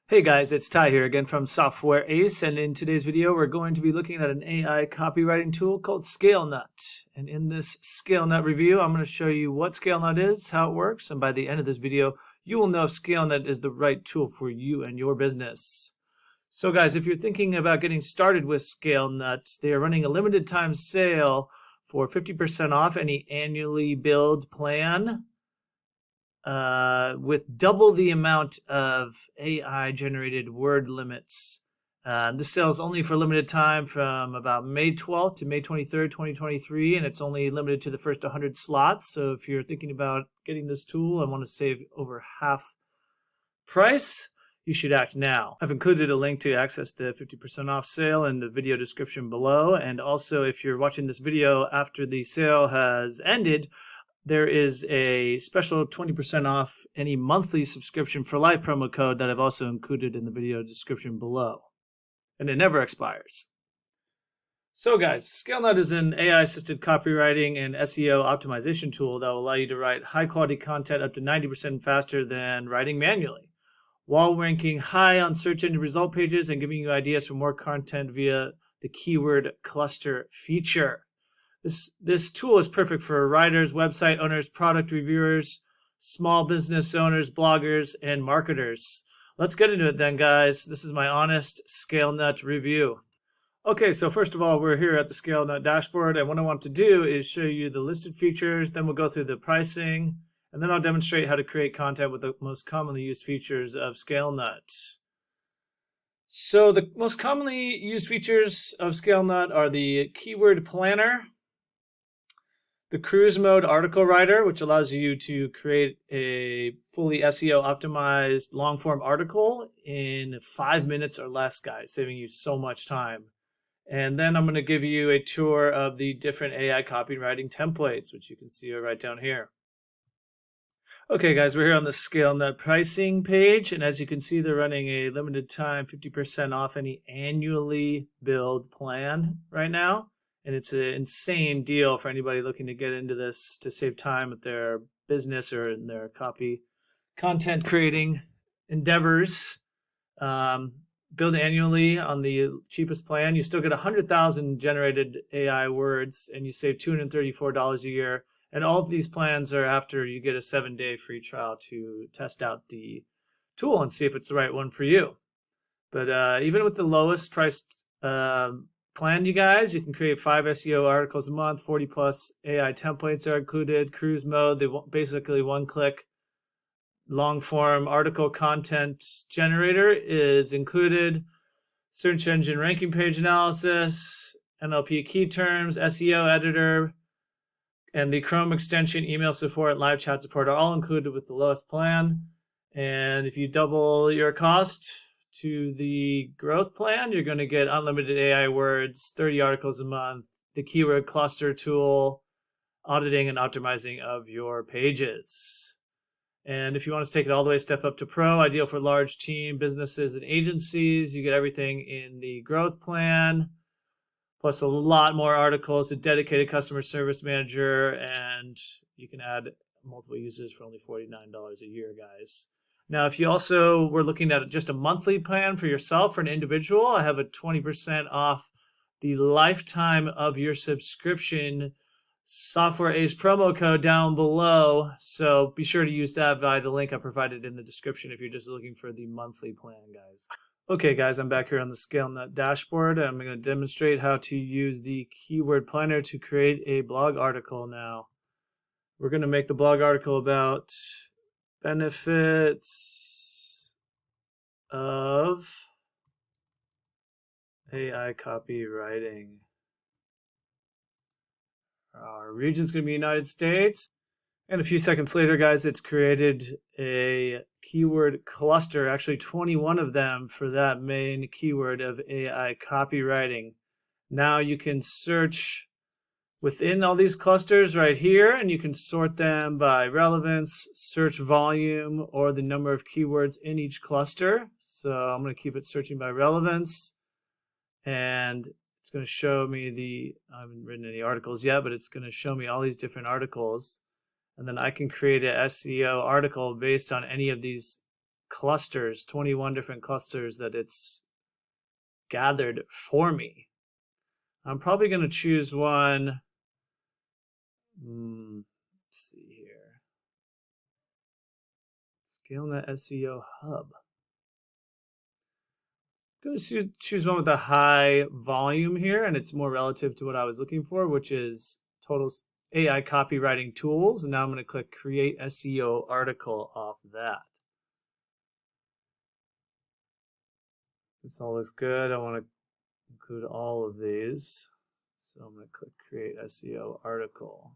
Hey guys, it's Ty here again from Software Ace, and in today's video we're going to be looking at an AI copywriting tool called Scalenut. And in this Scalenut review, I'm going to show you what Scalenut is, how it works, and by the end of this video, you will know if Scalenut is the right tool for you and your business. So guys, if you're thinking about getting started with Scalenut, they are running a limited time sale for 50% off any annually billed plan. With double the amount of AI-generated word limits. This sale is only for limited time from about May 12th to May 23rd, 2023, and it's only limited to the first 100 slots. So if you're thinking about getting this tool and want to save over half price, you should act now. I've included a link to access the 50% off sale in the video description below. And also, if you're watching this video after the sale has ended, there is a special 20% off any monthly subscription for life promo code that I've also included in the video description below. And it never expires. So guys, Scalenut is an AI-assisted copywriting and SEO optimization tool that will allow you to write high-quality content up to 90% faster than writing manually, while ranking high on search engine result pages and giving you ideas for more content via the keyword cluster feature. This tool is perfect for writers, website owners, product reviewers, small business owners, bloggers, and marketers. Let's get into it then, guys. This is my honest Scalenut review. Okay, so first of all, we're here at the Scalenut dashboard, and what I want to do is show you the listed features, then we'll go through the pricing, and then I'll demonstrate how to create content with the most commonly used features of Scalenut. So the most commonly used features of Scalenut are the keyword planner, the cruise mode article writer, which allows you to create a fully SEO optimized long form article in 5 minutes or less, guys, saving you so much time. And then I'm going to give you a tour of the different AI copywriting templates, which you can see are right down here. Okay, guys, we're here on the Scalenut pricing page, and as you can see, they're running a limited time 50% off any annually billed plan right now. And it's an insane deal for anybody looking to get into this to save time with their business or in their content creating endeavors. Build annually on the cheapest plan. You still get 100,000 generated AI words, and you save $234 a year. And all of these plans are after you get a 7-day free trial to test out the tool and see if it's the right one for you. But even with the lowest priced plan, you guys, you can create 5 SEO articles a month. 40 plus AI templates are included. Cruise mode, they basically one-click long form article content generator is included. Search engine ranking page analysis, NLP key terms, SEO editor, and the Chrome extension, email support, live chat support are all included with the lowest plan. And if you double your cost to the growth plan, you're going to get unlimited AI words, 30 articles a month, the keyword cluster tool, auditing and optimizing of your pages. And if you want to take it all the way step up to pro, ideal for large team businesses and agencies, you get everything in the growth plan, plus a lot more articles, a dedicated customer service manager, and you can add multiple users for only $49 a year, guys. Now, if you also were looking at just a monthly plan for yourself or an individual, I have a 20% off the lifetime of your subscription Software Ace promo code down below. So be sure to use that via the link I provided in the description if you're just looking for the monthly plan, guys. Okay, guys, I'm back here on the Scalenut dashboard. I'm going to demonstrate how to use the keyword planner to create a blog article now. We're going to make the blog article about benefits of AI copywriting. Our region is going to be United States. And a few seconds later, guys, it's created a keyword cluster, actually 21 of them for that main keyword of AI copywriting. Now you can search within all these clusters right here, and you can sort them by relevance, search volume, or the number of keywords in each cluster. So I'm going to keep it searching by relevance, and it's going to show me I haven't written any articles yet, but it's going to show me all these different articles. And then I can create an SEO article based on any of these clusters, 21 different clusters that it's gathered for me. I'm probably going to choose one. Let's see here. Scalenut SEO Hub. I'm going to choose one with a high volume here, and it's more relative to what I was looking for, which is total AI copywriting tools. And now I'm going to click Create SEO Article off that. This all looks good. I want to include all of these. So I'm going to click Create SEO Article.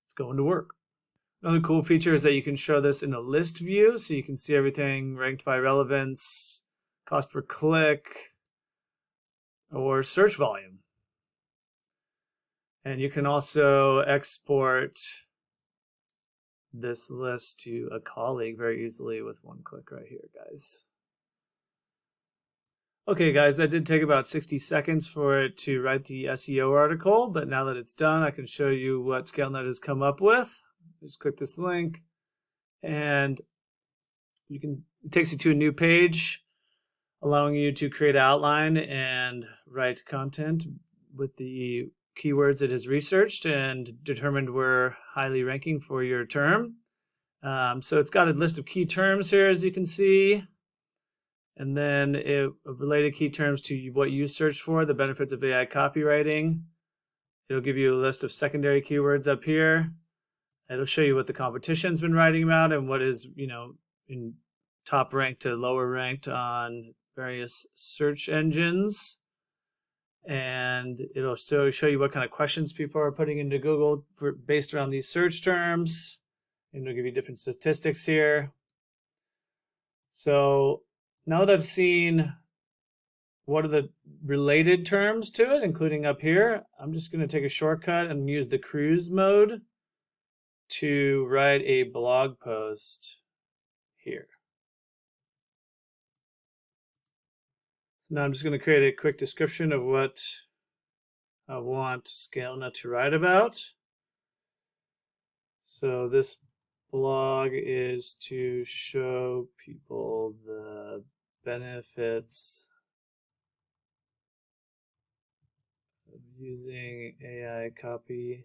It's going to work. Another cool feature is that you can show this in a list view, so you can see everything ranked by relevance, cost per click, or search volume. And you can also export this list to a colleague very easily with one click right here, guys. Okay, guys, that did take about 60 seconds for it to write the SEO article, but now that it's done, I can show you what Scalenut has come up with. Just click this link, and it takes you to a new page, allowing you to create an outline and write content with the keywords it has researched and determined were highly ranking for your term. So it's got a list of key terms here, as you can see. And then related key terms to what you searched for, the benefits of AI copywriting. It'll give you a list of secondary keywords up here. It'll show you what the competition's been writing about and what is, in top ranked to lower ranked on various search engines. And it'll still show you what kind of questions people are putting into Google based around these search terms. And it'll give you different statistics here. So now that I've seen what are the related terms to it, including up here, I'm just going to take a shortcut and use the cruise mode to write a blog post here. So now I'm just going to create a quick description of what I want Scalenut to write about. So this blog is to show people the benefits of using AI copywriting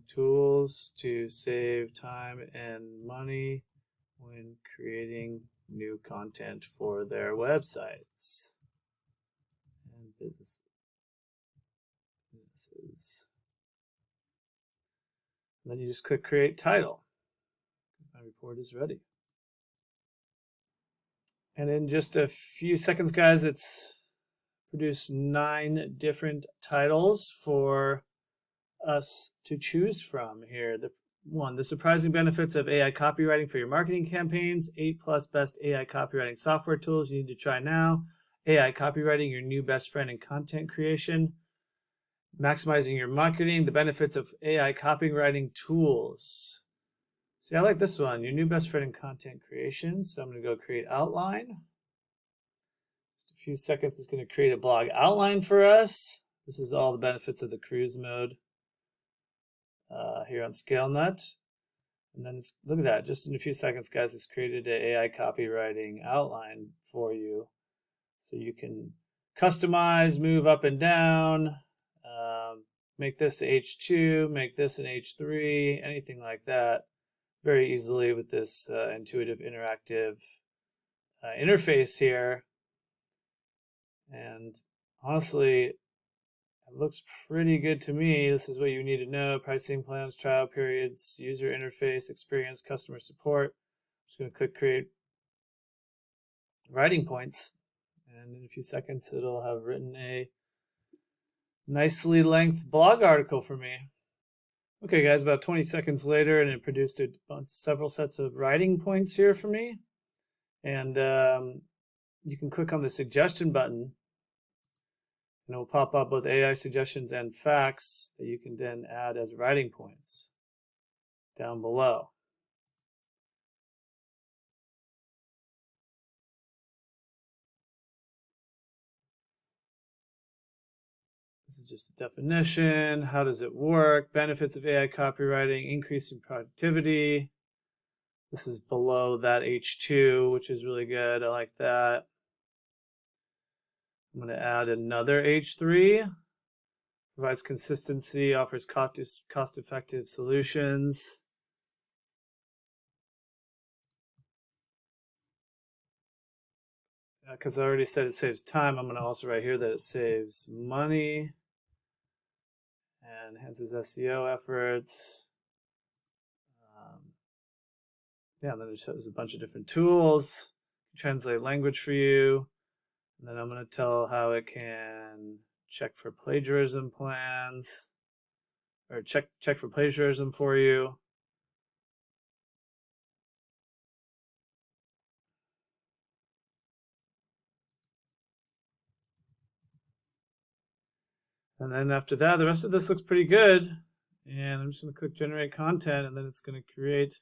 tools to save time and money when creating new content for their websites and businesses. And then you just click Create Title. My report is ready. And in just a few seconds, guys, it's produced 9 different titles for us to choose from here. The surprising benefits of AI copywriting for your marketing campaigns, 8+ best AI copywriting software tools you need to try now, AI copywriting, your new best friend in content creation, maximizing your marketing, the benefits of AI copywriting tools. See, I like this one, your new best friend in content creation. So I'm going to go create outline. Just a few seconds, it's going to create a blog outline for us. This is all the benefits of the cruise mode here on Scalenut. And then look at that, just in a few seconds, guys, it's created an AI copywriting outline for you. So you can customize, move up and down, make this H2, make this an H3, anything like that, very easily with this intuitive, interactive interface here. And honestly, it looks pretty good to me. This is what you need to know: pricing plans, trial periods, user interface, experience, customer support. I'm just going to click Create Writing Points, and in a few seconds it'll have written a nicely length blog article for me. Okay, guys, about 20 seconds later, and it produced several sets of writing points here for me. And you can click on the suggestion button, and it will pop up with AI suggestions and facts that you can then add as writing points down below. This is just a definition. How does it work? Benefits of AI copywriting, increasing productivity. This is below that H2, which is really good. I like that. I'm going to add another H3. Provides consistency, offers cost-effective solutions. Because I already said it saves time, I'm going to also write here that it saves money and enhances SEO efforts. Yeah, and then it shows a bunch of different tools, translate language for you, and then I'm going to tell how it can check for plagiarism plans, or check for plagiarism for you. And then after that, the rest of this looks pretty good. And I'm just going to click generate content, and then it's going to create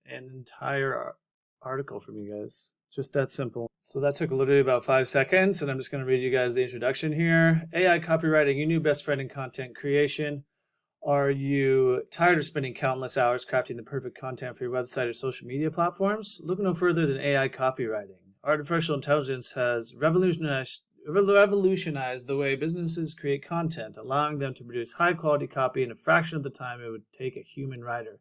an entire article from you guys. Just that simple. So that took literally about 5 seconds, and I'm just going to read you guys the introduction here. AI copywriting, your new best friend in content creation. Are you tired of spending countless hours crafting the perfect content for your website or social media platforms? Look no further than AI copywriting. Artificial intelligence has revolutionized the way businesses create content, allowing them to produce high-quality copy in a fraction of the time it would take a human writer.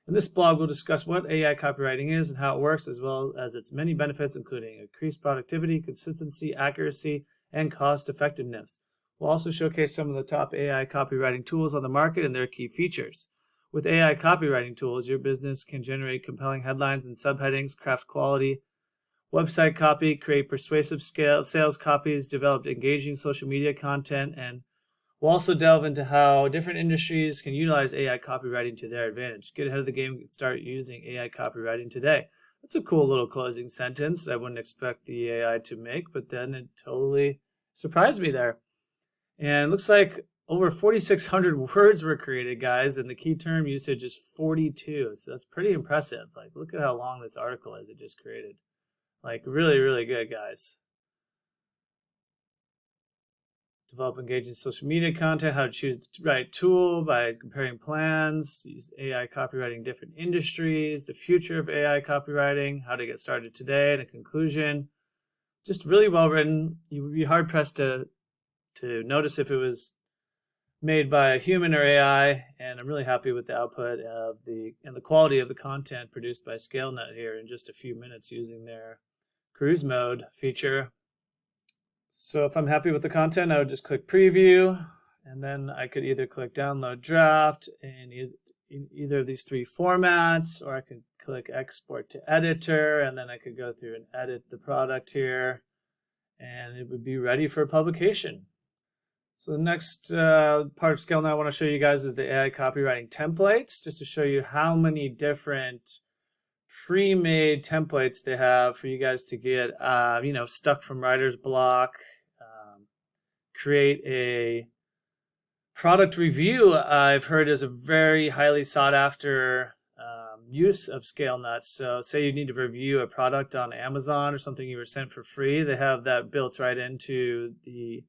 In this blog, we'll discuss what AI copywriting is and how it works, as well as its many benefits, including increased productivity, consistency, accuracy, and cost-effectiveness. We'll also showcase some of the top AI copywriting tools on the market and their key features. With AI copywriting tools, your business can generate compelling headlines and subheadings, craft quality website copy, create persuasive sales copies, develop engaging social media content, and we'll also delve into how different industries can utilize AI copywriting to their advantage. Get ahead of the game and start using AI copywriting today. That's a cool little closing sentence I wouldn't expect the AI to make, but then it totally surprised me there. And it looks like over 4,600 words were created, guys, and the key term usage is 42. So that's pretty impressive. Like, look at how long this article is it just created. Like, really, really good, guys. Develop engaging social media content, how to choose the right tool by comparing plans, use AI copywriting in different industries, the future of AI copywriting, how to get started today, and a conclusion. Just really well written. You would be hard pressed to notice if it was made by a human or AI, and I'm really happy with the output of and the quality of the content produced by Scalenut here in just a few minutes using their cruise mode feature. So if I'm happy with the content, I would just click preview, and then I could either click download draft in either of these three formats, or I could click export to editor, and then I could go through and edit the product here, and it would be ready for publication. So the next part of Scalenut I want to show you guys is the AI copywriting templates, just to show you how many different pre-made templates they have for you guys to get, stuck from writer's block. Create a product review. I've heard is a very highly sought after use of Scalenut. So say you need to review a product on Amazon or something you were sent for free, they have that built right into the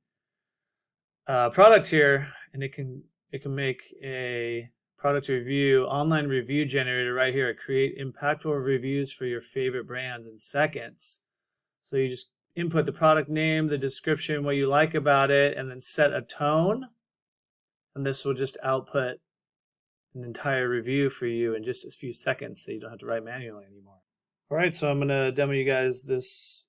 product here, and it can make a product review, online review generator right here. Create impactful reviews for your favorite brands in seconds. So you just input the product name, the description, what you like about it, and then set a tone. And this will just output an entire review for you in just a few seconds, so you don't have to write manually anymore. All right, so I'm going to demo you guys this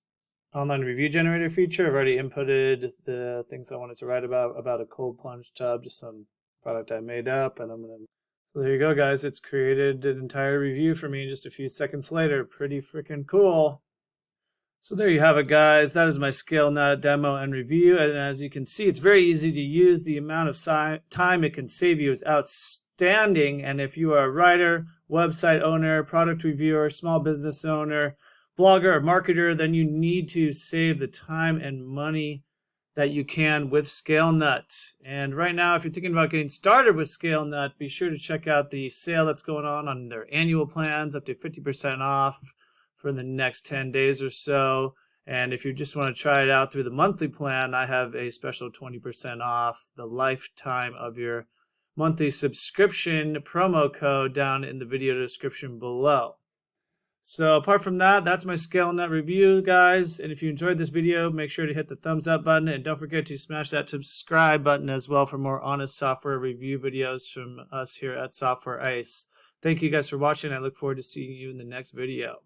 online review generator feature. I've already inputted the things I wanted to write about a cold plunge tub, just some product I made up, and so there you go, guys. It's created an entire review for me just a few seconds later. Pretty freaking cool. So there you have it, guys. That is my Scalenut demo and review. And as you can see, it's very easy to use. The amount of time it can save you is outstanding. And if you are a writer, website owner, product reviewer, small business owner, blogger, or marketer, then you need to save the time and money that you can with Scalenut. And right now, if you're thinking about getting started with Scalenut, be sure to check out the sale that's going on their annual plans, up to 50% off for the next 10 days or so. And if you just want to try it out through the monthly plan, I have a special 20% off the lifetime of your monthly subscription promo code down in the video description below. So apart from that, that's my Scalenut review, guys. And if you enjoyed this video, make sure to hit the thumbs up button, and don't forget to smash that subscribe button as well for more honest software review videos from us here at Software Ice. Thank you guys for watching. I look forward to seeing you in the next video.